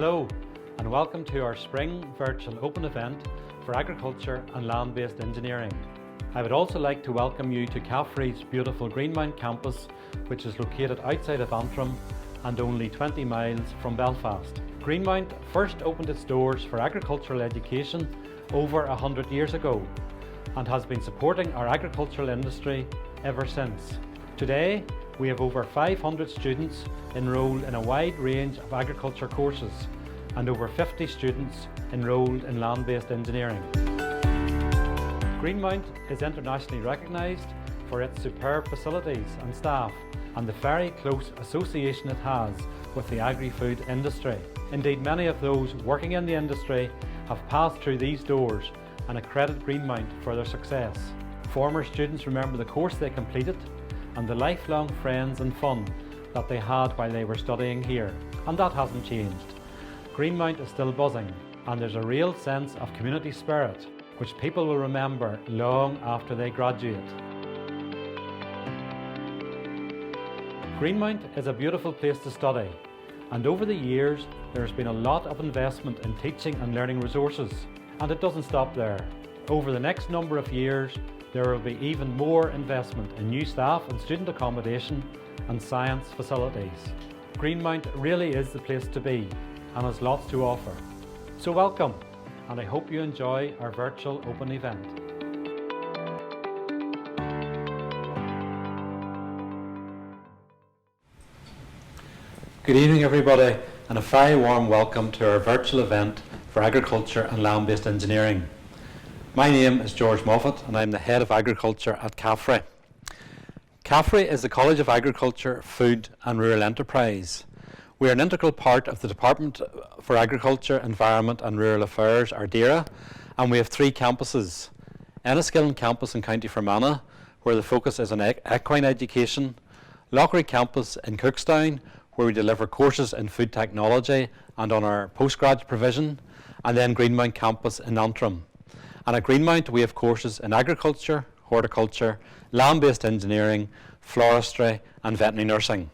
Hello and welcome to our spring virtual open event for agriculture and land-based engineering. I would also like to welcome you to CAFRE's beautiful Greenmount Campus, which is located outside of Antrim and only 20 miles from Belfast. Greenmount first opened its doors for agricultural education over 100 years ago and has been supporting our agricultural industry ever since. Today, we have over 500 students enrolled in a wide range of agriculture courses and over 50 students enrolled in land-based engineering. Greenmount is internationally recognised for its superb facilities and staff and the very close association it has with the agri-food industry. Indeed, many of those working in the industry have passed through these doors and accredit Greenmount for their success. Former students remember the course they completed and the lifelong friends and fun that they had while they were studying here, and that hasn't changed. Greenmount is still buzzing and there's a real sense of community spirit which people will remember long after they graduate. Greenmount is a beautiful place to study, and over the years there has been a lot of investment in teaching and learning resources, and it doesn't stop there. Over the next number of years there will be even more investment in new staff and student accommodation and science facilities. Greenmount really is the place to be and has lots to offer. So welcome, and I hope you enjoy our virtual open event. Good evening everybody, and a very warm welcome to our virtual event for agriculture and land-based engineering. My name is George Moffat and I'm the Head of Agriculture at CAFRE. CAFRE is the College of Agriculture, Food and Rural Enterprise. We are an integral part of the Department for Agriculture, Environment and Rural Affairs, or DAERA, and we have three campuses. Enniskillen Campus in County Fermanagh, where the focus is on equine education, Lochary Campus in Cookstown, where we deliver courses in food technology and on our postgraduate provision, and then Greenmount Campus in Antrim. And at Greenmount we have courses in agriculture, horticulture, land-based engineering, floristry and veterinary nursing.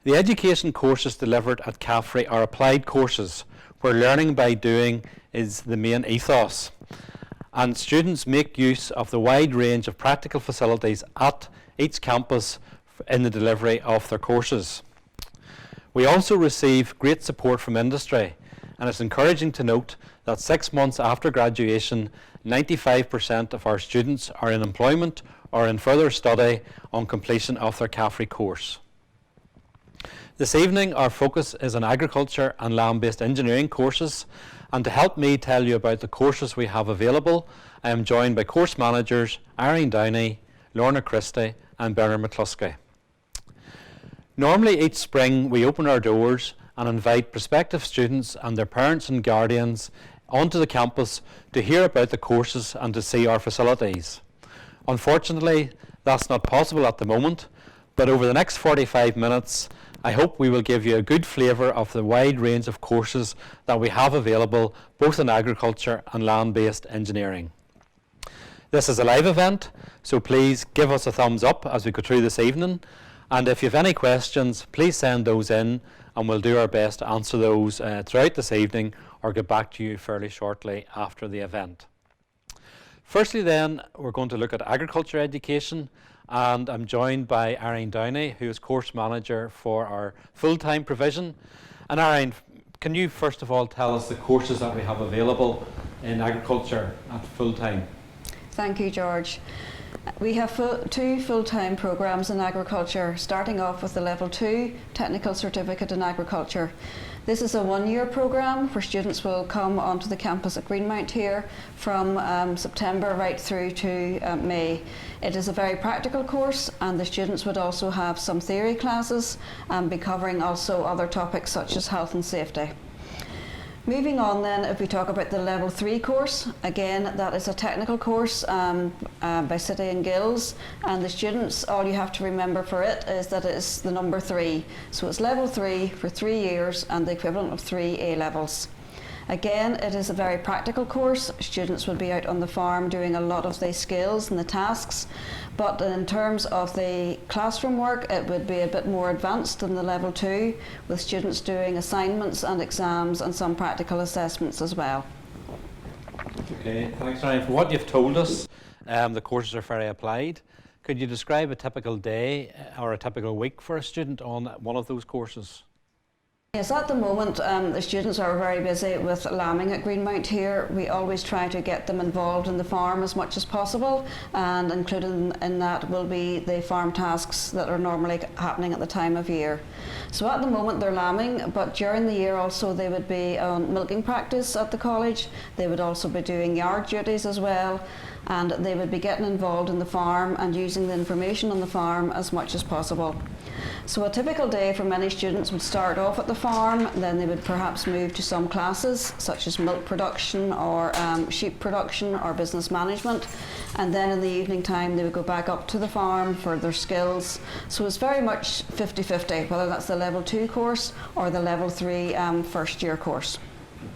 The education courses delivered at CAFRE are applied courses where learning by doing is the main ethos, and students make use of the wide range of practical facilities at each campus in the delivery of their courses. We also receive great support from industry, and it's encouraging to note that 6 months after graduation, 95% of our students are in employment or in further study on completion of their CAFRE course. This evening our focus is on agriculture and land-based engineering courses, and to help me tell you about the courses we have available, I am joined by course managers Irene Downey, Lorna Christie and Bernard McCluskey. Normally each spring we open our doors and invite prospective students and their parents and guardians onto the campus to hear about the courses and to see our facilities. Unfortunately, that's not possible at the moment, but over the next 45 minutes I hope we will give you a good flavour of the wide range of courses that we have available both in agriculture and land-based engineering. This is a live event, so please give us a thumbs up as we go through this evening, and if you have any questions please send those in and we'll do our best to answer those throughout this evening or get back to you fairly shortly after the event. Firstly then, we're going to look at agriculture education, and I'm joined by Irene Downey, who is course manager for our full-time provision. And Irene, can you first of all tell us the courses that we have available in agriculture at full-time? Thank you, George. We have two full-time programs in agriculture, starting off with the Level 2 Technical Certificate in Agriculture. This is a one-year program where students will come onto the campus at Greenmount here from September right through to May. It is a very practical course, and the students would also have some theory classes and be covering also other topics such as health and safety. Moving on then, if we talk about the Level 3 course, again that is a technical course by City and Guilds, and the students, all you have to remember for it is that it is the number 3. So it's Level 3 for 3 years and the equivalent of 3 A-levels. Again, it is a very practical course. Students will be out on the farm doing a lot of the skills and the tasks, but in terms of the classroom work, it would be a bit more advanced than the level 2, with students doing assignments and exams and some practical assessments as well. Okay, thanks Ryan. For what you've told us, the courses are very applied. Could you describe a typical day or a typical week for a student on one of those courses? Yes, at the moment the students are very busy with lambing at Greenmount here. We always try to get them involved in the farm as much as possible, and included in that will be the farm tasks that are normally happening at the time of year. So at the moment they're lambing, but during the year also they would be on milking practice at the college. They would also be doing yard duties as well, and they would be getting involved in the farm and using the information on the farm as much as possible. So a typical day for many students would start off at the farm, then they would perhaps move to some classes such as milk production or sheep production or business management, and then in the evening time they would go back up to the farm for their skills. So it's very much 50-50, whether that's the level 2 course or the level 3 first year course.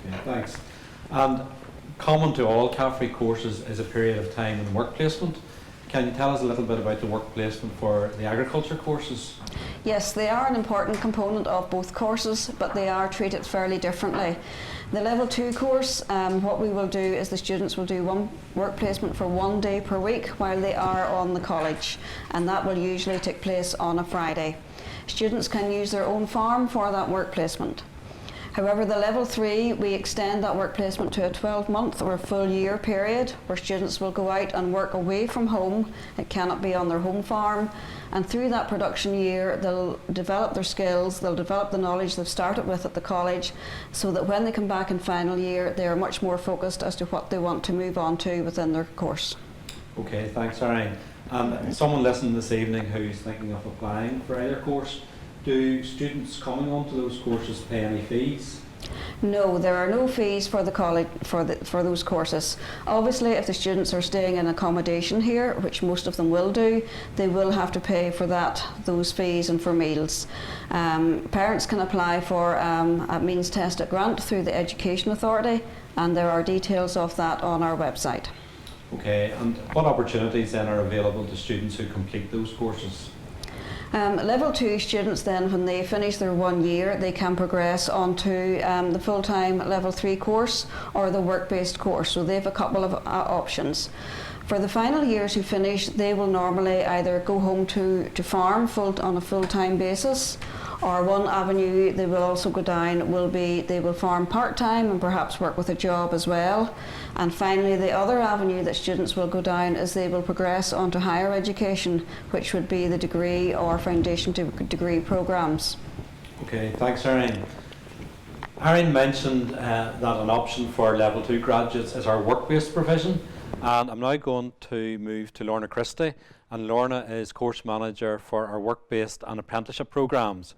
Okay, thanks. And common to all CAFRE courses is a period of time in work placement. Can you tell us a little bit about the work placement for the agriculture courses? Yes, they are an important component of both courses, but they are treated fairly differently. The level 2 course, what we will do is the students will do one work placement for 1 day per week while they are on the college, and that will usually take place on a Friday. Students can use their own farm for that work placement. However, the level 3, we extend that work placement to a 12-month or a full year period where students will go out and work away from home. It cannot be on their home farm. And through that production year, they'll develop their skills, they'll develop the knowledge they've started with at the college, so that when they come back in final year, they're much more focused as to what they want to move on to within their course. Okay, thanks, Ryan. And someone listening this evening who's thinking of applying for either course, do students coming onto those courses pay any fees? No, there are no fees for the college for those courses. Obviously, if the students are staying in accommodation here, which most of them will do, they will have to pay for those fees and for meals. Parents can apply for a means tested grant through the Education Authority, and there are details of that on our website. Okay, and what opportunities then are available to students who complete those courses? Level 2 students then, when they finish their 1 year, they can progress onto the full-time level 3 course or the work-based course, so they have a couple of options. For the final years who finish, they will normally either go home to farm on a full-time basis, or one avenue they will also go down will be they will farm part-time and perhaps work with a job as well. And finally, the other avenue that students will go down is they will progress onto higher education, which would be the degree or foundation degree programs. Okay, thanks, Erin. Erin mentioned that an option for level 2 graduates is our work-based provision, and I'm now going to move to Lorna Christie, and Lorna is course manager for our work-based and apprenticeship programs.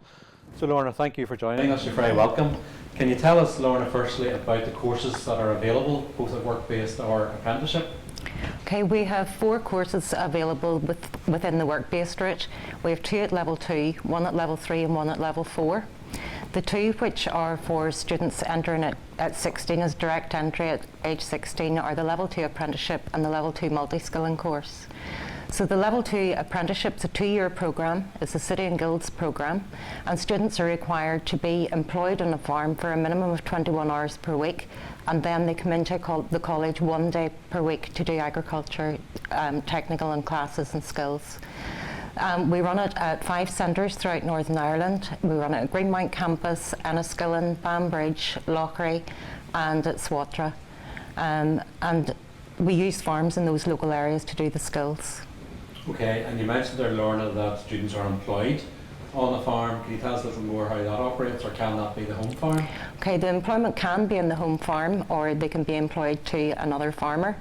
So Lorna, thank you for joining us. You're very welcome. Can you tell us, Lorna, firstly about the courses that are available, both at work-based or apprenticeship? Okay, we have 4 courses available within the work-based route. We have 2 at level 2, 1 at level 3 and 1 at level 4. The 2 which are for students entering at 16 as direct entry at age 16 are the level 2 apprenticeship and the level 2 multi-skilling course. So the level 2 apprenticeship is a 2-year programme, it's a City and Guilds programme, and students are required to be employed on a farm for a minimum of 21 hours per week, and then they come into the college 1 day per week to do agriculture, technical and classes and skills. We run it at 5 centres throughout Northern Ireland. We run it at Greenmount Campus, Enniskillen, Banbridge, Lochary and at Swatra. And we use farms in those local areas to do the skills. Okay, and you mentioned there, Lorna, that students are employed on a farm. Can you tell us a little more how that operates, or can that be the home farm? Okay, the employment can be in the home farm, or they can be employed to another farmer.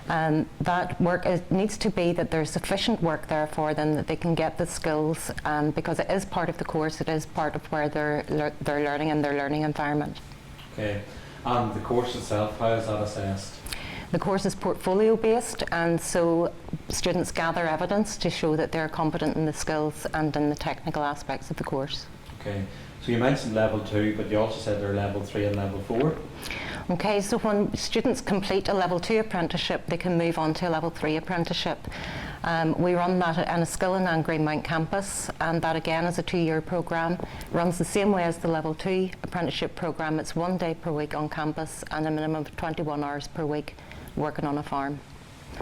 That work needs to be that there's sufficient work there for them, that they can get the skills, because it is part of the course, it is part of where they're learning in their learning environment. Okay, and the course itself, how is that assessed? The course is portfolio based, and so students gather evidence to show that they're competent in the skills and in the technical aspects of the course. Okay, so you mentioned level 2, but you also said they're level 3 and level 4? Okay, so when students complete a level 2 apprenticeship, they can move on to a level 3 apprenticeship. We run that in a school in Greenmount Campus, and that again is a 2-year programme. Runs the same way as the level 2 apprenticeship programme. It's 1 day per week on campus and a minimum of 21 hours per week working on a farm.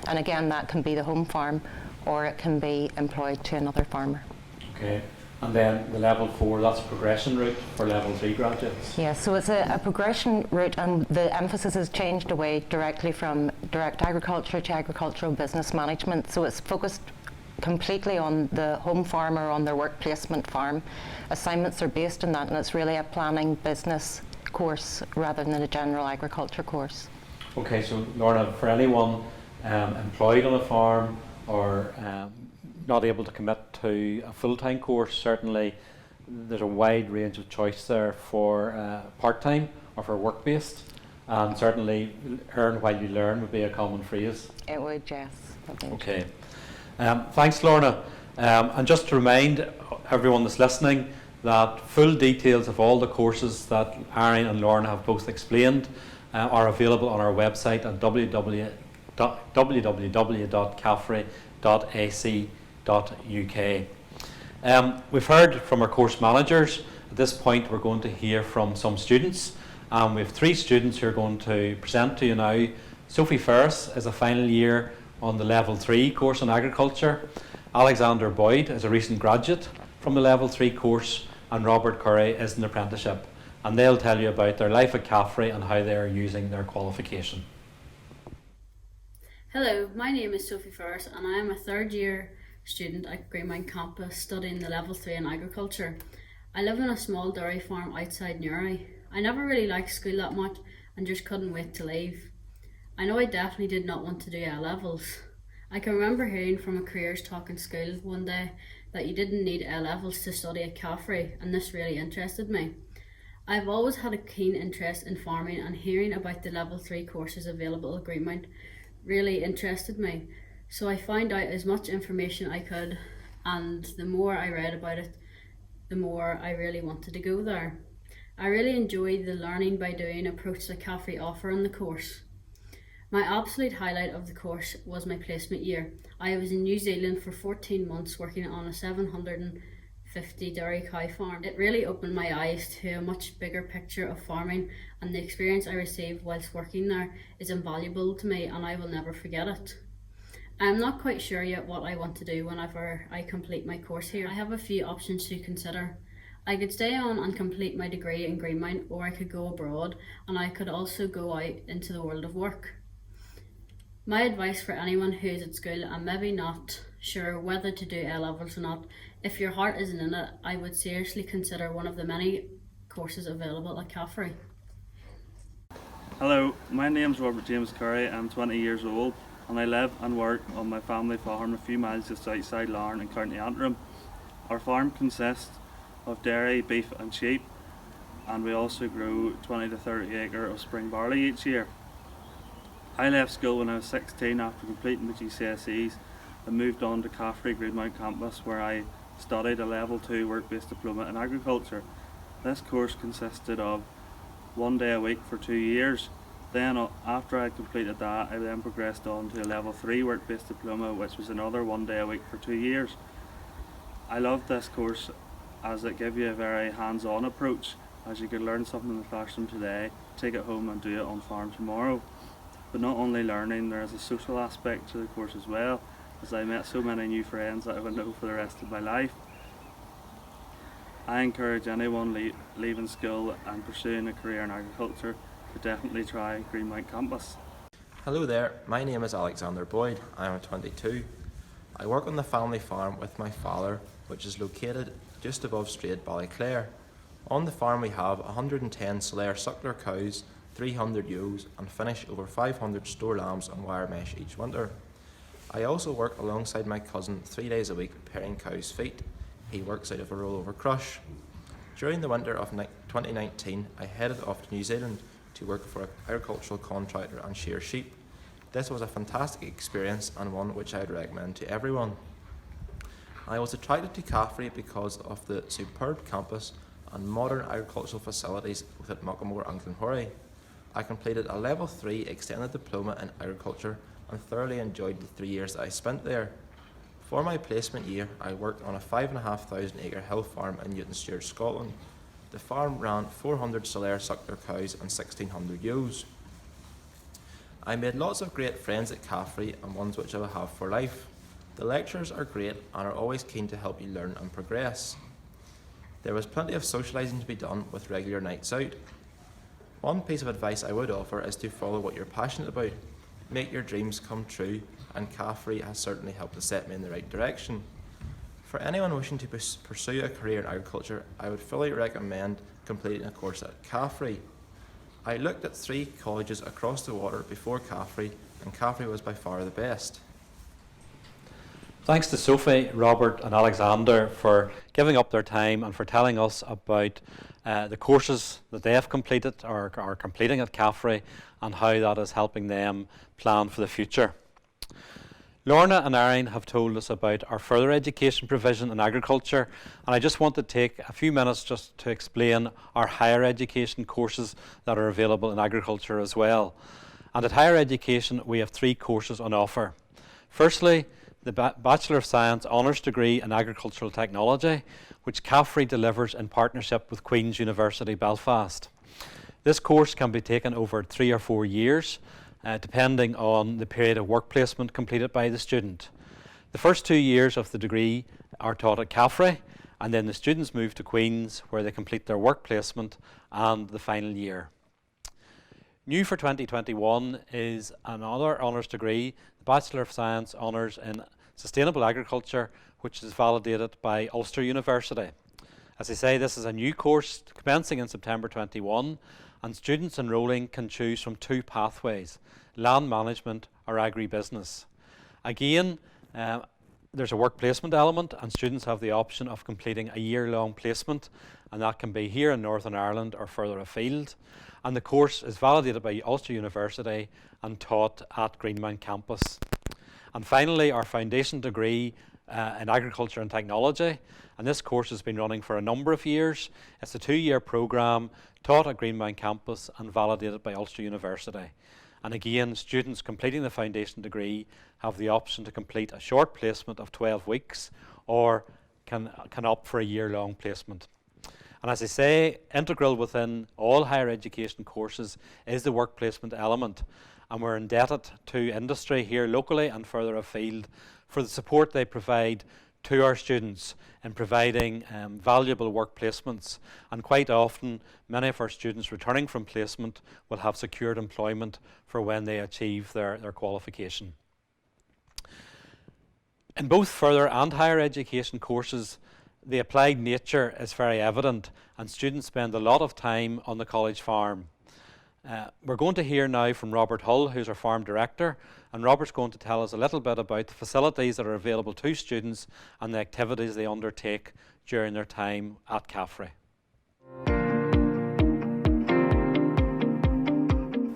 And again, that can be the home farm or it can be employed to another farmer. Okay. And then the level 4, that's a progression route for level 3 graduates. Yeah, so it's a progression route, and the emphasis has changed away directly from direct agriculture to agricultural business management. So it's focused completely on the home farm or on their work placement farm. Assignments are based on that, and it's really a planning business course rather than a general agriculture course. Okay, so Lorna, for anyone employed on a farm or not able to commit to a full-time course, certainly there's a wide range of choice there for part-time or for work-based, and certainly earn while you learn would be a common phrase. It would, yes. Okay. Thanks, Lorna. And just to remind everyone that's listening that full details of all the courses that Arian and Lorna have both explained are available on our website at www.cafre.ac.uk. We've heard from our course managers. At this point we're going to hear from some students. We have 3 students who are going to present to you now. Sophie Ferris is a final year on the level 3 course in agriculture. Alexander Boyd is a recent graduate from the level 3 course, and Robert Curry is an apprenticeship. And they'll tell you about their life at CAFRE and how they are using their qualification. Hello, my name is Sophie Ferris and I am a 3rd year student at Greenmount Campus studying the level 3 in agriculture. I live in a small dairy farm outside Newry. I never really liked school that much and just couldn't wait to leave. I know I definitely did not want to do A-levels. I can remember hearing from a careers talk in school one day that you didn't need A-levels to study at CAFRE, and this really interested me. I've always had a keen interest in farming, and hearing about the level 3 courses available at Greenmount really interested me. So I found out as much information I could, and the more I read about it, the more I really wanted to go there. I really enjoyed the learning by doing approach that CAFRE offer in the course. My absolute highlight of the course was my placement year. I was in New Zealand for 14 months working on a 750 dairy cow farm. It really opened my eyes to a much bigger picture of farming, and the experience I received whilst working there is invaluable to me and I will never forget it. I am not quite sure yet what I want to do whenever I complete my course here. I have a few options to consider. I could stay on and complete my degree in Greenmount, or I could go abroad, and I could also go out into the world of work. My advice for anyone who is at school and maybe not sure whether to do A-levels or not, if your heart isn't in it, I would seriously consider one of the many courses available at CAFRE. Hello, my name is Robert James Curry. I'm 20 years old and I live and work on my family farm a few miles just outside Larne in County Antrim. Our farm consists of dairy, beef and sheep, and we also grow 20 to 30 acre of spring barley each year. I left school when I was 16 after completing the GCSEs and moved on to CAFRE Greenmount Campus, where I studied a level 2 work-based diploma in agriculture. This course consisted of 1 day a week for 2 years. Then after I completed that, I then progressed on to a level 3 work-based diploma, which was another 1 day a week for 2 years. I loved this course as it gave you a very hands-on approach, as you could learn something in the classroom today, take it home and do it on farm tomorrow. But not only learning, there is a social aspect to the course as well, as I met so many new friends that I will know for the rest of my life. I encourage anyone leaving school and pursuing a career in agriculture to definitely try Greenmount Campus. Hello there, my name is Alexander Boyd. I am 22. I work on the family farm with my father, which is located just above Strait Ballyclare. On the farm we have 110 Solaire suckler cows, 300 ewes, and finish over 500 store lambs on wire mesh each winter. I also work alongside my cousin 3 days a week preparing cows' feet. He works out of a rollover crush. During the winter of 2019, I headed off to New Zealand to work for an agricultural contractor and shear sheep. This was a fantastic experience and one which I would recommend to everyone. I was attracted to CAFRE because of the superb campus and modern agricultural facilities within Muckamore and Glenhorrie. I completed a Level 3 Extended Diploma in Agriculture and thoroughly enjoyed the 3 years that I spent there. For my placement year, I worked on a 5,500 acre hill farm in Newton Stewart, Scotland. The farm ran 400 Solaire suckler cows and 1,600 ewes. I made lots of great friends at CAFRE and ones which I will have for life. The lecturers are great and are always keen to help you learn and progress. There was plenty of socialising to be done with regular nights out. One piece of advice I would offer is to follow what you're passionate about. Make your dreams come true, and CAFRE has certainly helped to set me in the right direction. For anyone wishing to pursue a career in agriculture, I would fully recommend completing a course at CAFRE. I looked at 3 colleges across the water before CAFRE, and CAFRE was by far the best. Thanks to Sophie, Robert and Alexander for giving up their time and for telling us about the courses that they have completed or are completing at CAFRE and how that is helping them plan for the future. Lorna and Erin have told us about our further education provision in agriculture, and I just want to take a few minutes just to explain our higher education courses that are available in agriculture as well. And at higher education we have 3 courses on offer. Firstly, the Bachelor of Science Honours degree in Agricultural Technology, which CAFRE delivers in partnership with Queen's University Belfast. This course can be taken over 3 or 4 years, depending on the period of work placement completed by the student. The first 2 years of the degree are taught at CAFRE, and then the students move to Queen's where they complete their work placement and the final year. New for 2021 is another honours degree, the Bachelor of Science Honours in Sustainable Agriculture, which is validated by Ulster University. As I say, this is a new course commencing in September 21, and students enrolling can choose from 2 pathways, land management or agribusiness. Again, there's a work placement element, and students have the option of completing a year-long placement, and that can be here in Northern Ireland or further afield. And the course is validated by Ulster University and taught at Greenmount Campus. And finally, our foundation degree in Agriculture and Technology, and this course has been running for a number of years. It's a 2-year programme taught at Greenmount Campus and validated by Ulster University. And again, students completing the foundation degree have the option to complete a short placement of 12 weeks or can opt for a year-long placement. And as I say, integral within all higher education courses is the work placement element, and we're indebted to industry here locally and further afield for the support they provide to our students in providing valuable work placements. And quite often, many of our students returning from placement will have secured employment for when they achieve their qualification. In both further and higher education courses, the applied nature is very evident, and students spend a lot of time on the college farm. We're going to hear now from Robert Hull, who's our farm director, and Robert's going to tell us a little bit about the facilities that are available to students and the activities they undertake during their time at CAFRE.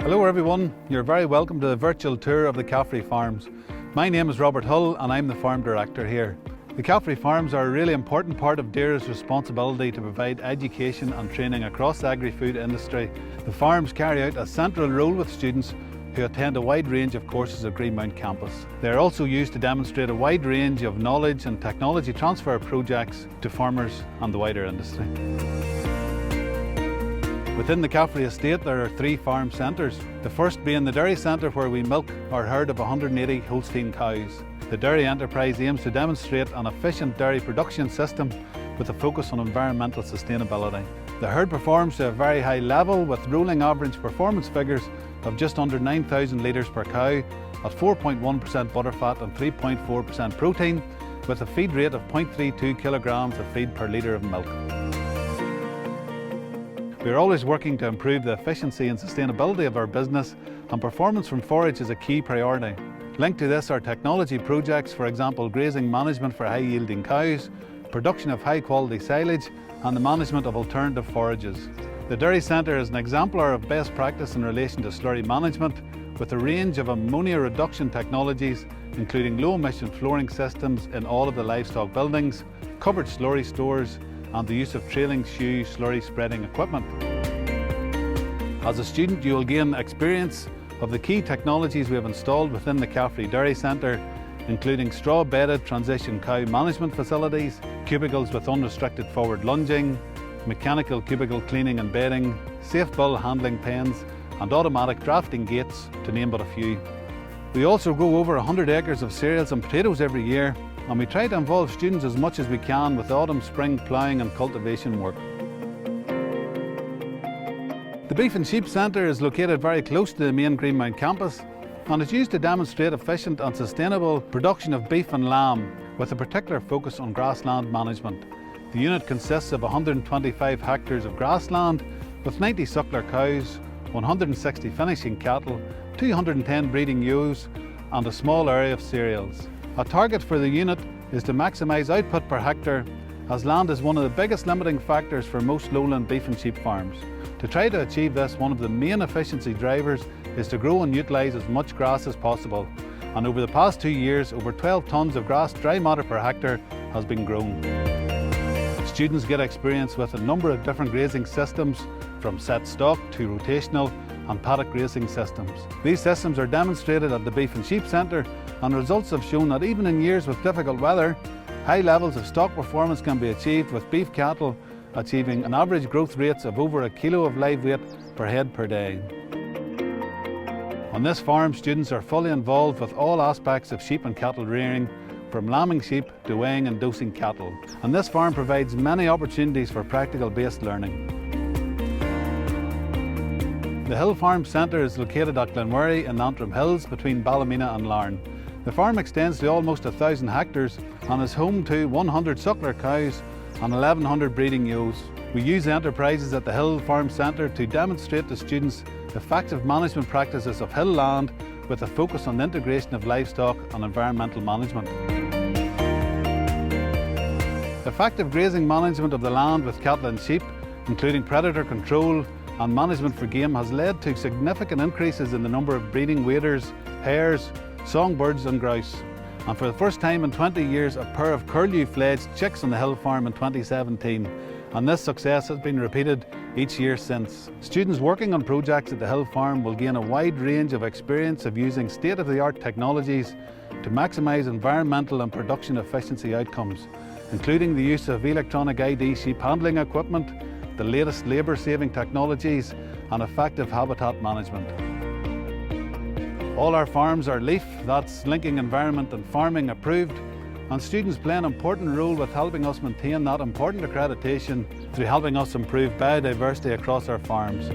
Hello everyone, you're very welcome to the virtual tour of the CAFRE farms. My name is Robert Hull and I'm the farm director here. The CAFRE farms are a really important part of DAERA's responsibility to provide education and training across the agri-food industry. The farms carry out a central role with students who attend a wide range of courses at Greenmount Campus. They are also used to demonstrate a wide range of knowledge and technology transfer projects to farmers and the wider industry. Within the CAFRE estate there are 3 farm centres, the first being the dairy centre where we milk our herd of 180 Holstein cows. The dairy enterprise aims to demonstrate an efficient dairy production system with a focus on environmental sustainability. The herd performs to a very high level with rolling average performance figures of just under 9,000 litres per cow at 4.1% butterfat and 3.4% protein with a feed rate of 0.32 kilograms of feed per litre of milk. We are always working to improve the efficiency and sustainability of our business, and performance from forage is a key priority. Linked to this are technology projects, for example grazing management for high yielding cows, production of high quality silage and the management of alternative forages. The Dairy Centre is an exemplar of best practice in relation to slurry management with a range of ammonia reduction technologies including low emission flooring systems in all of the livestock buildings, covered slurry stores and the use of trailing shoe slurry spreading equipment. As a student, you will gain experience of the key technologies we have installed within the CAFRE Dairy Centre, including straw-bedded transition cow management facilities, cubicles with unrestricted forward lunging, mechanical cubicle cleaning and bedding, safe bull handling pens and automatic drafting gates, to name but a few. We also grow over 100 acres of cereals and potatoes every year, and we try to involve students as much as we can with autumn-spring ploughing and cultivation work. The Beef and Sheep Centre is located very close to the main Greenmount Campus, and is used to demonstrate efficient and sustainable production of beef and lamb, with a particular focus on grassland management. The unit consists of 125 hectares of grassland with 90 suckler cows, 160 finishing cattle, 210 breeding ewes and a small area of cereals. A target for the unit is to maximise output per hectare, as land is one of the biggest limiting factors for most lowland beef and sheep farms. To try to achieve this, one of the main efficiency drivers is to grow and utilise as much grass as possible, and over the past 2 years over 12 tonnes of grass dry matter per hectare has been grown. Students get experience with a number of different grazing systems, from set stock to rotational and paddock grazing systems. These systems are demonstrated at the Beef and Sheep Centre, and results have shown that even in years with difficult weather, high levels of stock performance can be achieved, with beef cattle achieving an average growth rates of over a kilo of live weight per head per day. On this farm, students are fully involved with all aspects of sheep and cattle rearing, from lambing sheep to weighing and dosing cattle. And this farm provides many opportunities for practical based learning. The Hill Farm Centre is located at Glenmurray in Antrim Hills between Ballymena and Larne. The farm extends to almost 1,000 hectares and is home to 100 suckler cows and 1,100 breeding ewes. We use the enterprises at the Hill Farm Centre to demonstrate to students effective management practices of hill land, with a focus on the integration of livestock and environmental management. Effective grazing management of the land with cattle and sheep, including predator control and management for game, has led to significant increases in the number of breeding waders, hares, songbirds and grouse. And for the first time in 20 years, a pair of curlew fledged chicks on the Hill Farm in 2017. And this success has been repeated each year since. Students working on projects at the Hill Farm will gain a wide range of experience of using state-of-the-art technologies to maximise environmental and production efficiency outcomes, including the use of electronic ID sheep handling equipment, the latest labour-saving technologies and effective habitat management. All our farms are LEAF, that's Linking Environment and Farming approved, and students play an important role with helping us maintain that important accreditation through helping us improve biodiversity across our farms.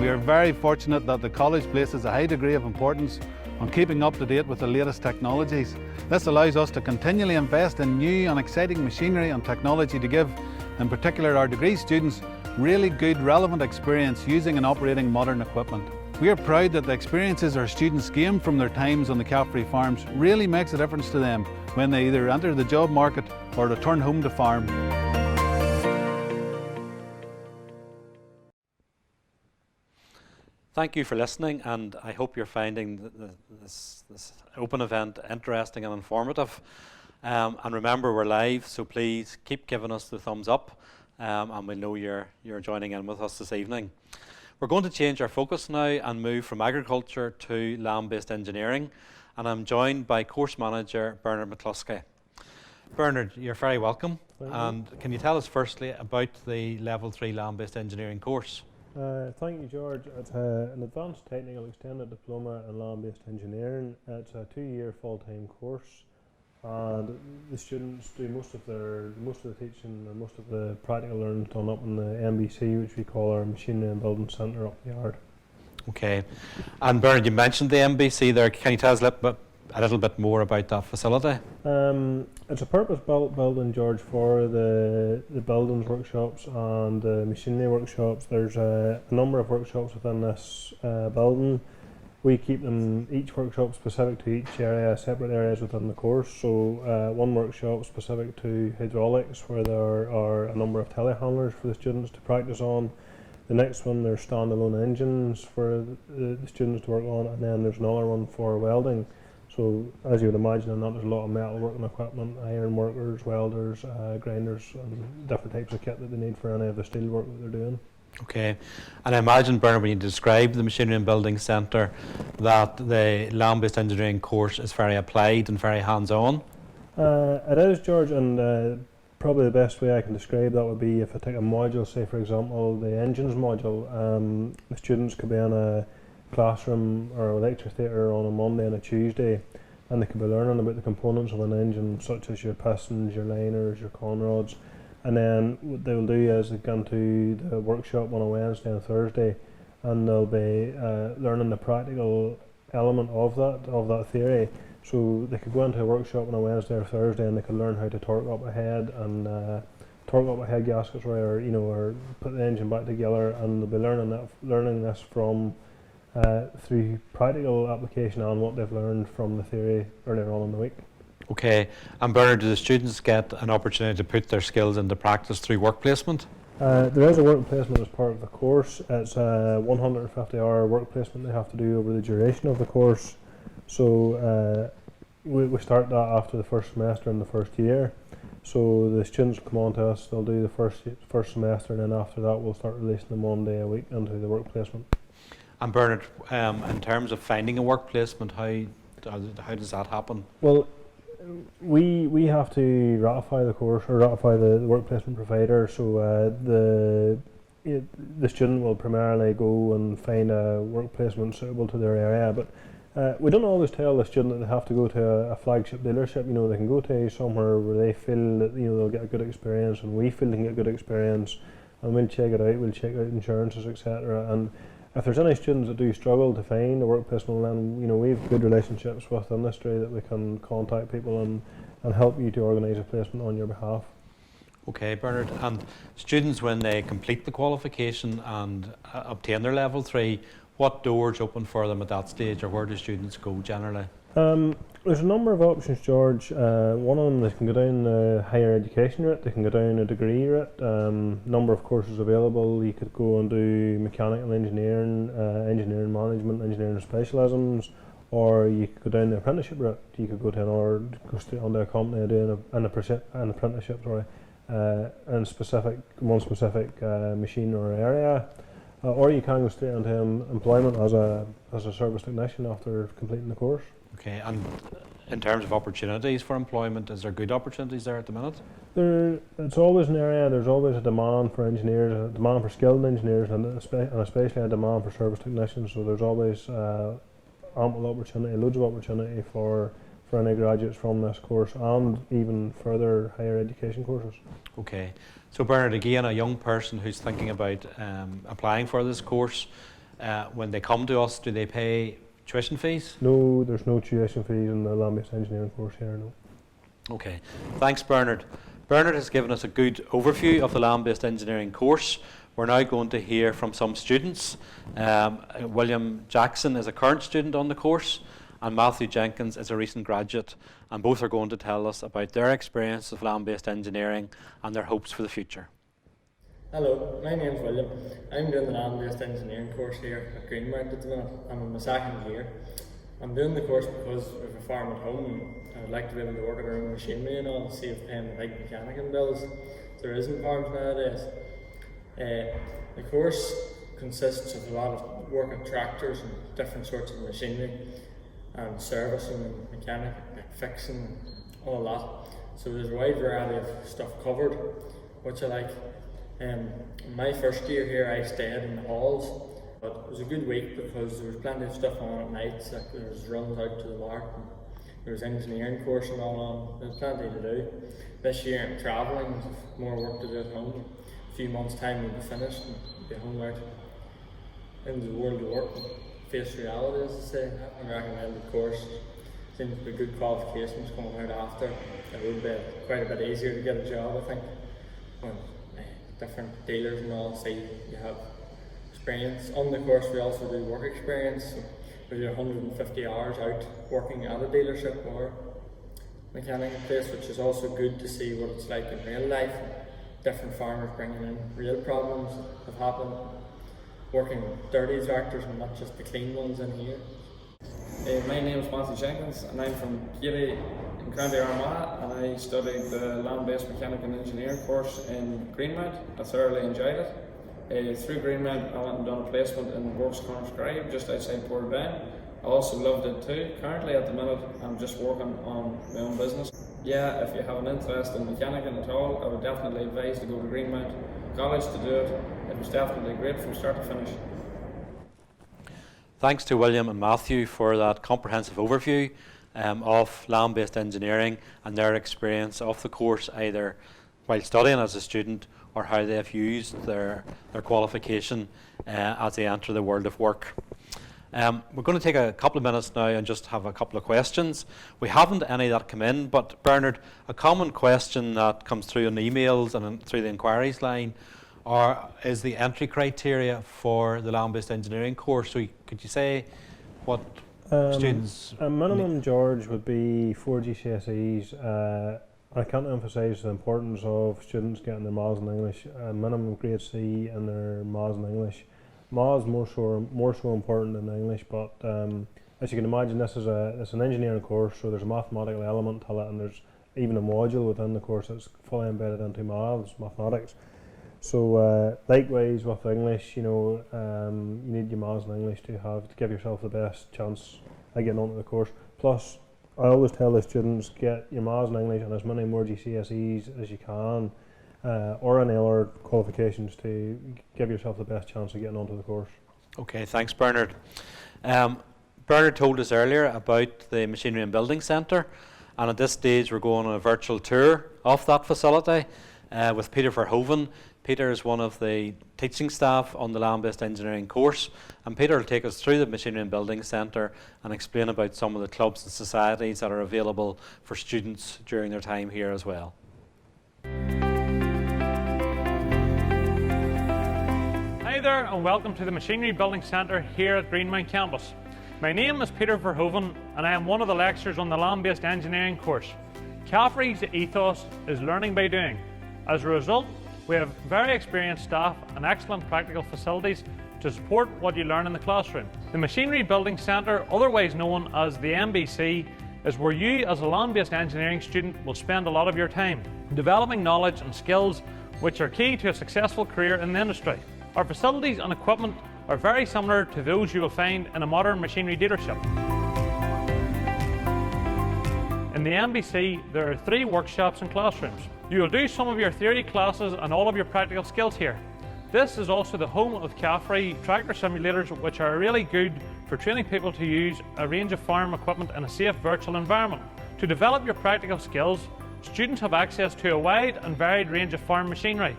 We are very fortunate that the college places a high degree of importance on keeping up to date with the latest technologies. This allows us to continually invest in new and exciting machinery and technology to give, in particular our degree students, really good relevant experience using and operating modern equipment. We are proud that the experiences our students gain from their times on the CAFRE farms really makes a difference to them when they either enter the job market or return home to farm. Thank you for listening, and I hope you're finding this open event interesting and informative. And remember, we're live, so please keep giving us the thumbs up, and we know you're joining in with us this evening. We're going to change our focus now and move from agriculture to land-based engineering, and I'm joined by course manager Bernard McCluskey. Bernard, you're very welcome. And can you tell us firstly about the Level 3 land-based engineering course? Thank you, George. It's an advanced technical extended diploma in land-based engineering. It's a 2-year full-time course, and the students do most of the teaching and most of the practical learning done up in the MBC, which we call our Machinery and Building Centre up the yard. Okay. And Bernard, you mentioned the MBC there. Can you tell us a little bit more about that facility? It's a purpose-built building, George, for the buildings workshops and the machinery workshops. There's a number of workshops within this building. We keep them, each workshop specific to each area, separate areas within the course. So one workshop specific to hydraulics, where there are a number of telehandlers for the students to practice on. The next one, there's standalone engines for the students to work on, and then there's another one for welding. So as you would imagine, in that there's a lot of metal working equipment, iron workers, welders, grinders, and different types of kit that they need for any of the steel work that they're doing. Okay, and I imagine, Bernard, when you describe the Machinery and Building Centre, that the land-based engineering course is very applied and very hands-on. It is, George, and probably the best way I can describe that would be if I take a module, say for example the engines module. The students could be in a classroom or a lecture theatre on a Monday and a Tuesday, and they could be learning about the components of an engine, such as your pistons, your liners, your conrods. And then what they will do is they go into the workshop on a Wednesday and Thursday, and they'll be learning the practical element of that theory. So they could go into a workshop on a Wednesday or Thursday, and they could learn how to torque up a head and torque up a head gaskets, or put the engine back together. And they'll be learning this from through practical application and what they've learned from the theory earlier on in the week. Okay, and Bernard, do the students get an opportunity to put their skills into practice through work placement? There is a work placement as part of the course. It's a 150-hour work placement they have to do over the duration of the course. So we start that after the first semester in the first year. So the students come on to us, they'll do the first semester, and then after that we'll start releasing them 1 day a week into the work placement. And Bernard, in terms of finding a work placement, how does that happen? Well, we have to ratify the course, or ratify the work placement provider. So the student will primarily go and find a work placement suitable to their area, but we don't always tell the student that they have to go to a flagship dealership. They can go to somewhere where they feel that they'll get a good experience, and we feel they can get a good experience, and we'll check it out. We'll check out insurances, etc. And if there's any students that do struggle to find a work placement, then we have good relationships with industry that we can contact people and help you to organise a placement on your behalf. Okay, Bernard, and students, when they complete the qualification and obtain their level 3, what doors open for them at that stage, or where do students go generally? There's a number of options, George. One of them, they can go down the higher education route, they can go down a degree route. Number of courses available. You could go and do mechanical engineering, engineering management, engineering specialisms, or you could go down the apprenticeship route. You could go go straight onto a company and do an apprenticeship, in one specific machine or area. Or you can go straight into employment as a service technician after completing the course. Okay, and in terms of opportunities for employment, is there good opportunities there at the minute? It's always an area. There's always a demand for engineers, a demand for skilled engineers, and especially a demand for service technicians. So there's always ample opportunity, loads of opportunity for any graduates from this course, and even further higher education courses. Okay, so Bernard, again, a young person who's thinking about applying for this course, when they come to us, do they pay tuition fees? No, there's no tuition fees in the land-based engineering course here, no. Okay, thanks Bernard. Bernard has given us a good overview of the land-based engineering course. We're now going to hear from some students. William Jackson is a current student on the course, and Matthew Jenkins is a recent graduate, and both are going to tell us about their experience of land-based engineering and their hopes for the future. Hello, my name's William. I'm doing the land-based engineering course here at Greenmount at the minute. I'm in my second year. I'm doing the course because we have a farm at home, and I would like to be able to work at our own machinery and all, save paying the big mechanic bills there is in farms nowadays. The course consists of a lot of work on tractors and different sorts of machinery, and servicing and mechanic, fixing, and all that. So there's a wide variety of stuff covered, which I like. My first year here I stayed in the halls, but it was a good week because there was plenty of stuff on at night. Like there was runs out to the mark, and there was engineering course and all on. There was plenty to do. This year I'm travelling, more work to do at home. A few months' time we'll be finished and be home out into the world of work and face reality, as I say. I recommend the course. Seems to be good qualifications coming out after. It would be quite a bit easier to get a job, I think, when different dealers and all say you have experience. On the course we also do work experience. So we do 150 hours out working at a dealership or mechanic place, which is also good to see what it's like in real life. Different farmers bringing in real problems that have happened, working with dirty tractors and not just the clean ones in here. My name is Matthew Jenkins, and I'm from Keely in County Armagh, and I studied the land-based mechanical engineering course in Greenmount. I thoroughly enjoyed it. Through Greenmount, I went and done a placement in Works Corner Scribe just outside Portadown. I also loved it too. Currently at the minute I'm just working on my own business. Yeah, if you have an interest in mechanicking at all, I would definitely advise to go to Greenmount College to do it. It was definitely great from start to finish. Thanks to William and Matthew for that comprehensive overview of land-based engineering and their experience of the course, either while studying as a student or how they have used their qualification as they enter the world of work. We're going to take a couple of minutes now and just have a couple of questions. We haven't any that come in, but Bernard, a common question that comes through in emails and through the inquiries line is the entry criteria for the land-based engineering course. So could you say what students... A minimum, George, would be 4 GCSEs. I can't emphasise the importance of students getting their Maths and English, a minimum grade C in their Maths and English. Maths more so important than English, but as you can imagine, it's an engineering course, so there's a mathematical element to it, and there's even a module within the course that's fully embedded into mathematics. So likewise with English, you need your Maths and English to give yourself the best chance at getting onto the course. Plus, I always tell the students, get your Maths and English and as many more GCSEs as you can, or any other qualifications to give yourself the best chance of getting onto the course. Okay, thanks Bernard. Bernard told us earlier about the Machinery and Building Centre, and at this stage we're going on a virtual tour of that facility with Peter Verhoeven. Peter is one of the teaching staff on the land-based engineering course, and Peter will take us through the Machinery and Building Centre and explain about some of the clubs and societies that are available for students during their time here as well. Hi there and welcome to the Machinery Building Centre here at Greenmount Campus. My name is Peter Verhoeven and I am one of the lecturers on the land-based engineering course. CAFRE's ethos is learning by doing. As a result, we have very experienced staff and excellent practical facilities to support what you learn in the classroom. The Machinery Building Centre, otherwise known as the MBC, is where you as a land-based engineering student will spend a lot of your time developing knowledge and skills which are key to a successful career in the industry. Our facilities and equipment are very similar to those you will find in a modern machinery dealership. In the MBC, there are 3 workshops and classrooms. You will do some of your theory classes and all of your practical skills here. This is also the home of CAFRE tractor simulators, which are really good for training people to use a range of farm equipment in a safe virtual environment. To develop your practical skills, students have access to a wide and varied range of farm machinery,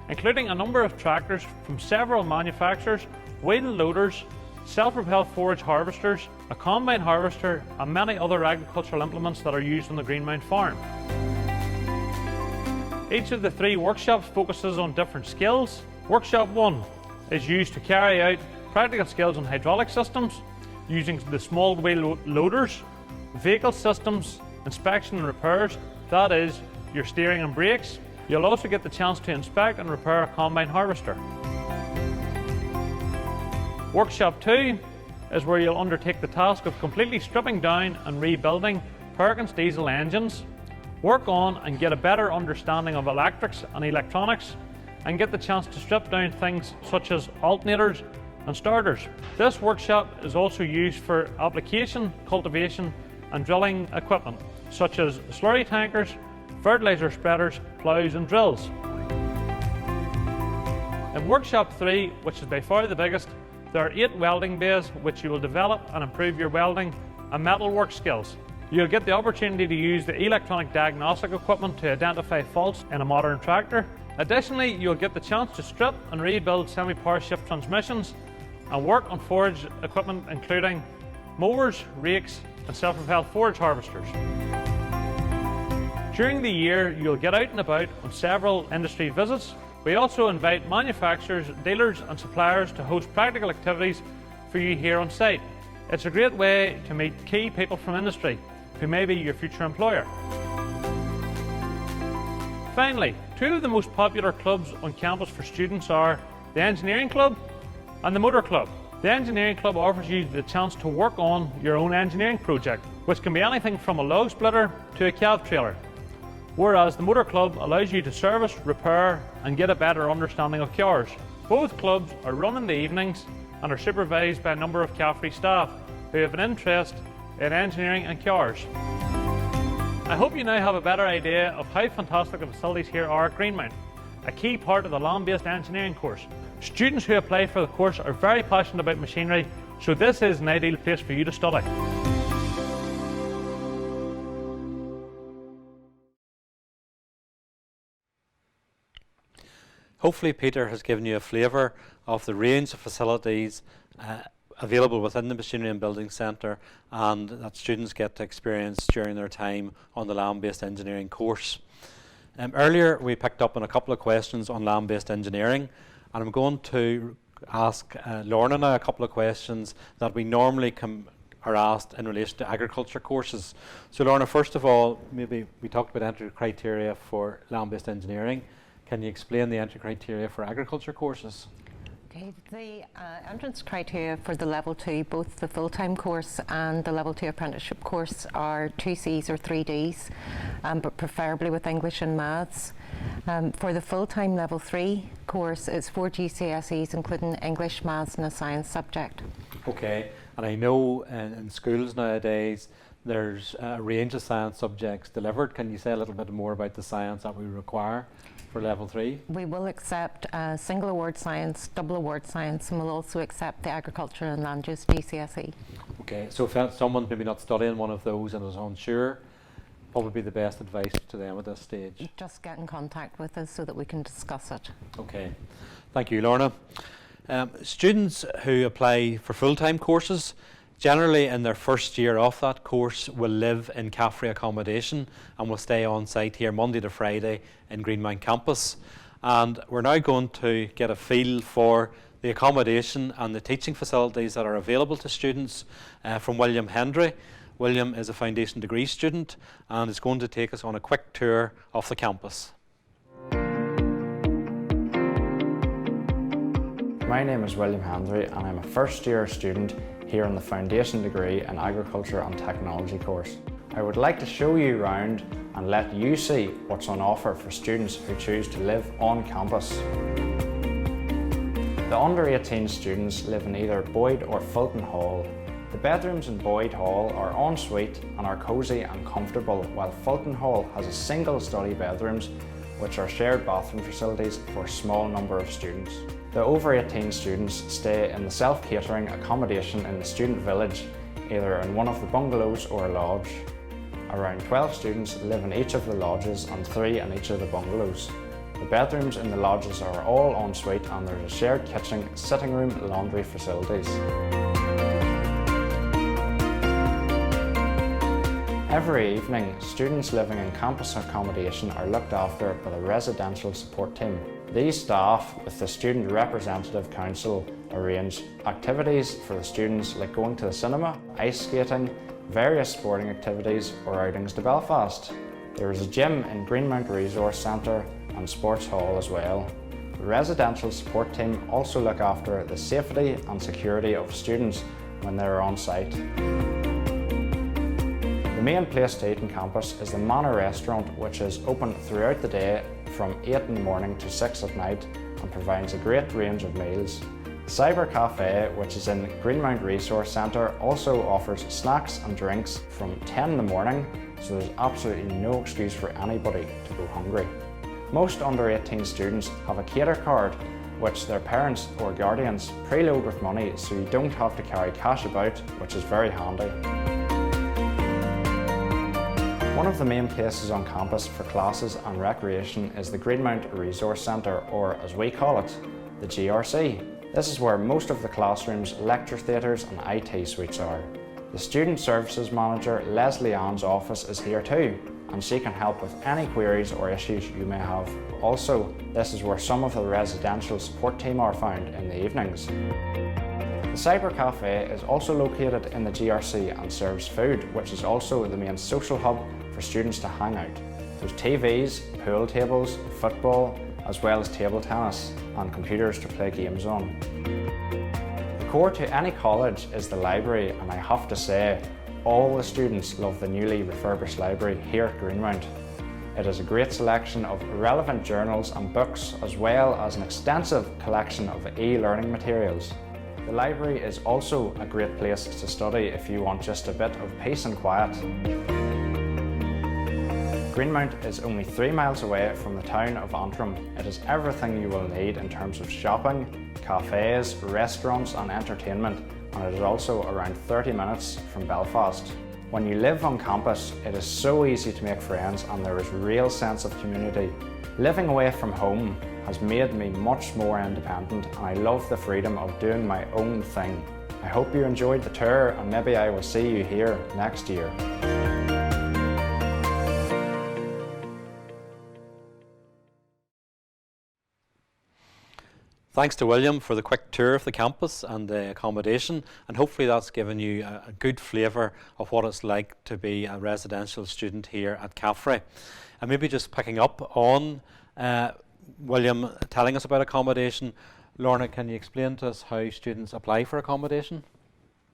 including a number of tractors from several manufacturers, wheel loaders, self-propelled forage harvesters, a combine harvester, and many other agricultural implements that are used on the Greenmount farm. Each of the 3 workshops focuses on different skills. Workshop 1 is used to carry out practical skills on hydraulic systems, using the small wheel loaders, vehicle systems, inspection and repairs, that is, your steering and brakes. You'll also get the chance to inspect and repair a combine harvester. Workshop 2 is where you'll undertake the task of completely stripping down and rebuilding Perkins diesel engines, work on and get a better understanding of electrics and electronics, and get the chance to strip down things such as alternators and starters. This workshop is also used for application, cultivation and drilling equipment such as slurry tankers, fertilizer spreaders, ploughs and drills. In Workshop 3, which is by far the biggest, there are 8 welding bays which you will develop and improve your welding and metalwork skills. You'll get the opportunity to use the electronic diagnostic equipment to identify faults in a modern tractor. Additionally, you'll get the chance to strip and rebuild semi-power shift transmissions and work on forage equipment including mowers, rakes and self-propelled forage harvesters. During the year, you'll get out and about on several industry visits. We also invite manufacturers, dealers and suppliers to host practical activities for you here on site. It's a great way to meet key people from industry who may be your future employer. Finally, 2 of the most popular clubs on campus for students are the Engineering Club and the Motor Club. The Engineering Club offers you the chance to work on your own engineering project, which can be anything from a log splitter to a cab trailer, whereas the Motor Club allows you to service, repair and get a better understanding of cars. Both clubs are run in the evenings and are supervised by a number of CAFRE staff who have an interest in engineering and cars. I hope you now have a better idea of how fantastic the facilities here are at Greenmount, a key part of the land-based engineering course. Students who apply for the course are very passionate about machinery, so this is an ideal place for you to study. Hopefully Peter has given you a flavour of the range of facilities available within the Machinery and Building Centre and that students get to experience during their time on the land-based engineering course. Earlier we picked up on a couple of questions on land-based engineering, and I'm going to ask Lorna now a couple of questions that we normally are asked in relation to agriculture courses. So Lorna, first of all, maybe we talked about entry criteria for land-based engineering. Can you explain the entry criteria for agriculture courses? Okay, the entrance criteria for the level 2, both the full-time course and the level 2 apprenticeship course, are 2 Cs or 3 Ds, but preferably with English and maths. For the full-time level 3 course, it's 4 GCSEs, including English, maths and a science subject. Okay, and I know in schools nowadays there's a range of science subjects delivered. Can you say a little bit more about the science that we require for level 3? We will accept single award science, double award science, and we'll also accept the agriculture and land use GCSE. Okay, so if someone's maybe not studying one of those and is unsure, what would be the best advice to them at this stage? Just get in contact with us so that we can discuss it. Okay, thank you, Lorna. Students who apply for full-time courses, generally in their first year of that course, will live in CAFRE accommodation and will stay on site here Monday to Friday in Greenmount Campus. And we're now going to get a feel for the accommodation and the teaching facilities that are available to students from William Hendry. William is a foundation degree student and is going to take us on a quick tour of the campus. My name is William Hendry and I'm a first year student here in the Foundation Degree in Agriculture and Technology course. I would like to show you around and let you see what's on offer for students who choose to live on campus. The under 18 students live in either Boyd or Fulton Hall. The bedrooms in Boyd Hall are ensuite and are cosy and comfortable, while Fulton Hall has a single study bedrooms which are shared bathroom facilities for a small number of students. The over 18 students stay in the self-catering accommodation in the student village, either in one of the bungalows or a lodge. Around 12 students live in each of the lodges and 3 in each of the bungalows. The bedrooms in the lodges are all ensuite and there's a shared kitchen, sitting room, laundry facilities. Every evening, students living in campus accommodation are looked after by the residential support team. These staff, with the Student Representative Council, arrange activities for the students like going to the cinema, ice skating, various sporting activities or outings to Belfast. There is a gym in Greenmount Resource Centre and Sports Hall as well. The residential support team also look after the safety and security of students when they are on site. The main place to eat on campus is the Manor Restaurant, which is open throughout the day from 8 in the morning to 6 at night and provides a great range of meals. The Cyber Cafe, which is in Greenmount Resource Centre, also offers snacks and drinks from 10 in the morning, so there's absolutely no excuse for anybody to go hungry. Most under 18 students have a cater card, which their parents or guardians preload with money so you don't have to carry cash about, which is very handy. One of the main places on campus for classes and recreation is the Greenmount Resource Centre, or as we call it, the GRC. This is where most of the classrooms, lecture theatres and IT suites are. The Student Services Manager, Leslie Ann's office is here too, and she can help with any queries or issues you may have. Also, this is where some of the residential support team are found in the evenings. The Cyber Cafe is also located in the GRC and serves food, which is also the main social hub for students to hang out. There's TVs, pool tables, football, as well as table tennis and computers to play games on. The core to any college is the library, and I have to say, all the students love the newly refurbished library here at Greenmount. It has a great selection of relevant journals and books, as well as an extensive collection of e-learning materials. The library is also a great place to study if you want just a bit of peace and quiet. Greenmount is only 3 miles away from the town of Antrim. It has everything you will need in terms of shopping, cafes, restaurants and entertainment, and it is also around 30 minutes from Belfast. When you live on campus, it is so easy to make friends and there is a real sense of community. Living away from home has made me much more independent and I love the freedom of doing my own thing. I hope you enjoyed the tour and maybe I will see you here next year. Thanks to William for the quick tour of the campus and the accommodation, and hopefully that's given you a good flavour of what it's like to be a residential student here at CAFRE. And maybe just picking up on William telling us about accommodation, Lorna, can you explain to us how students apply for accommodation?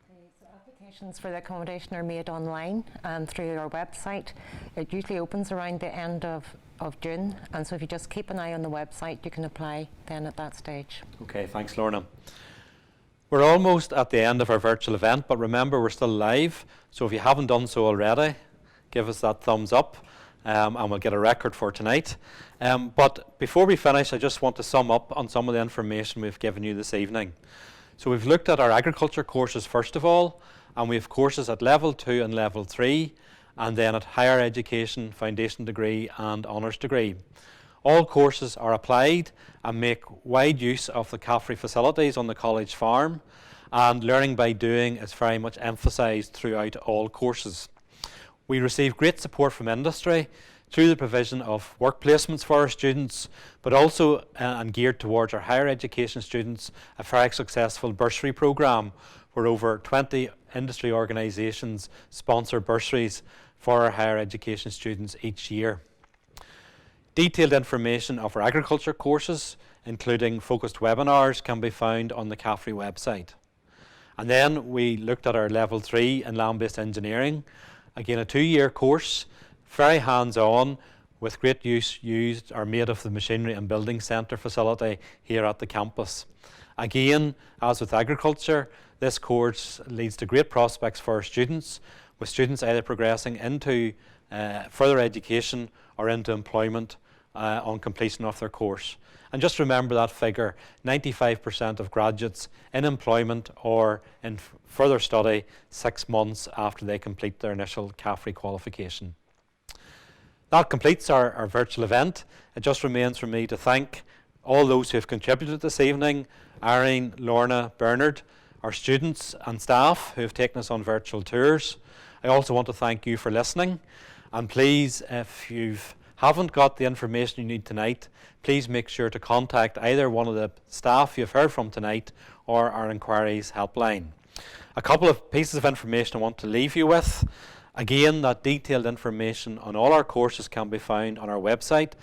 So applications for the accommodation are made online and through our website. It usually opens around the end of June, and so if you just keep an eye on the website, you can apply then at that stage. Okay, thanks Lorna. We're almost at the end of our virtual event, but remember we're still live, so if you haven't done so already, give us that thumbs up and we'll get a record for tonight. But before we finish, I just want to sum up on some of the information we've given you this evening. So we've looked at our agriculture courses first of all, and we have courses at level 2 and level 3, and then at higher education, foundation degree and honours degree. All courses are applied and make wide use of the CAFRE facilities on the college farm, and learning by doing is very much emphasised throughout all courses. We receive great support from industry through the provision of work placements for our students, but also and geared towards our higher education students, a very successful bursary programme where over 20 industry organisations sponsor bursaries for our higher education students each year. Detailed information of our agriculture courses, including focused webinars, can be found on the CAFRE website. And then we looked at our level 3 in land-based engineering, again a 2-year course, very hands-on, with great use used or made of the machinery and building centre facility here at the campus. Again, as with agriculture, this course leads to great prospects for our students, with students either progressing into further education or into employment on completion of their course. And just remember that figure, 95% of graduates in employment or in further study 6 months after they complete their initial CAFRE qualification. That completes our virtual event. It just remains for me to thank all those who have contributed this evening, Irene, Lorna, Bernard, our students and staff who have taken us on virtual tours. I also want to thank you for listening, and please, if you haven't got the information you need tonight, please make sure to contact either one of the staff you've heard from tonight or our inquiries helpline. A couple of pieces of information I want to leave you with. Again, that detailed information on all our courses can be found on our website,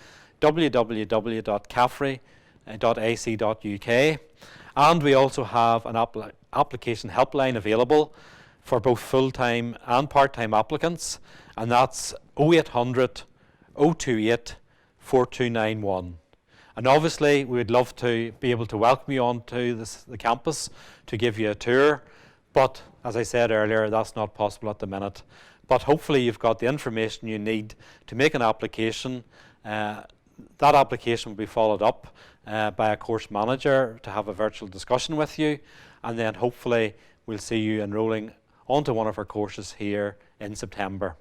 www.cafre.ac.uk, and we also have an application helpline available for both full-time and part-time applicants, and that's 0800 028 4291. And obviously we would love to be able to welcome you onto the campus to give you a tour, but as I said earlier, that's not possible at the minute. But hopefully you've got the information you need to make an application. That application will be followed up by a course manager to have a virtual discussion with you, and then hopefully we'll see you enrolling onto one of our courses here in September.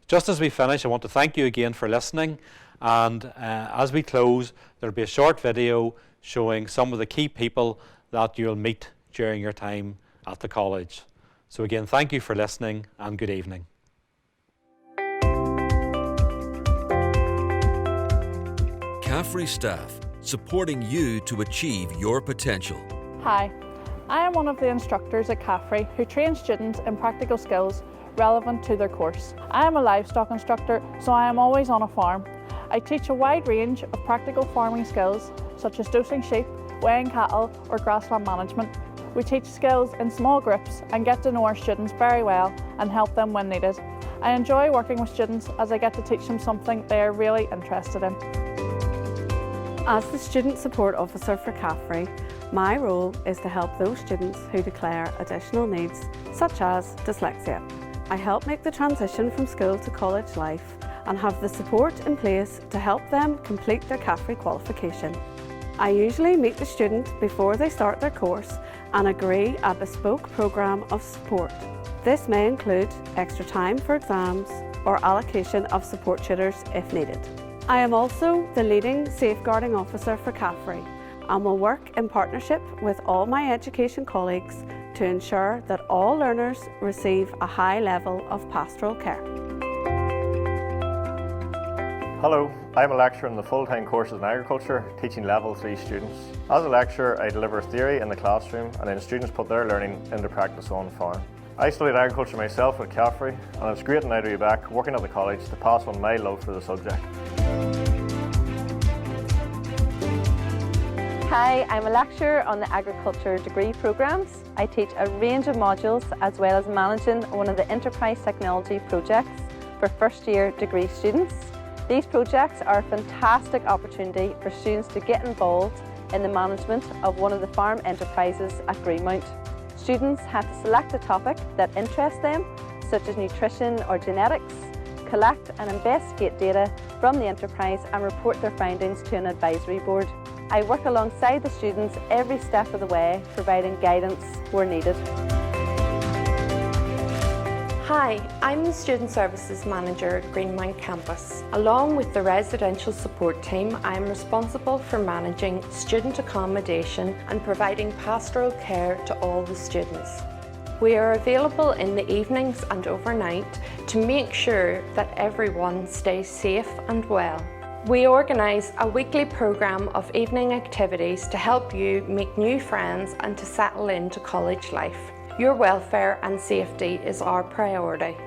Just as we finish, I want to thank you again for listening, and as we close, there'll be a short video showing some of the key people that you'll meet during your time at the college. So again, thank you for listening and good evening. CAFRE staff, supporting you to achieve your potential. Hi, I am one of the instructors at CAFRE who trains students in practical skills relevant to their course. I am a livestock instructor, so I am always on a farm. I teach a wide range of practical farming skills such as dosing sheep, weighing cattle or grassland management. We teach skills in small groups and get to know our students very well and help them when needed. I enjoy working with students as I get to teach them something they are really interested in. As the Student Support Officer for CAFRE, my role is to help those students who declare additional needs, such as dyslexia. I help make the transition from school to college life and have the support in place to help them complete their CAFRE qualification. I usually meet the student before they start their course and agree a bespoke programme of support. This may include extra time for exams or allocation of support tutors if needed. I am also the leading safeguarding officer for CAFRE and will work in partnership with all my education colleagues to ensure that all learners receive a high level of pastoral care. Hello, I'm a lecturer in the full-time courses in agriculture, teaching level 3 students. As a lecturer, I deliver theory in the classroom and then students put their learning into practice on farm. I studied agriculture myself at CAFRE and it's great now to be back working at the college to pass on my love for the subject. Hi, I'm a lecturer on the agriculture degree programmes. I teach a range of modules as well as managing one of the enterprise technology projects for first year degree students. These projects are a fantastic opportunity for students to get involved in the management of one of the farm enterprises at Greenmount. Students have to select a topic that interests them, such as nutrition or genetics, collect and investigate data from the enterprise and report their findings to an advisory board. I work alongside the students every step of the way, providing guidance where needed. Hi, I'm the Student Services Manager at Greenmount Campus. Along with the residential support team, I am responsible for managing student accommodation and providing pastoral care to all the students. We are available in the evenings and overnight to make sure that everyone stays safe and well. We organise a weekly programme of evening activities to help you make new friends and to settle into college life. Your welfare and safety is our priority.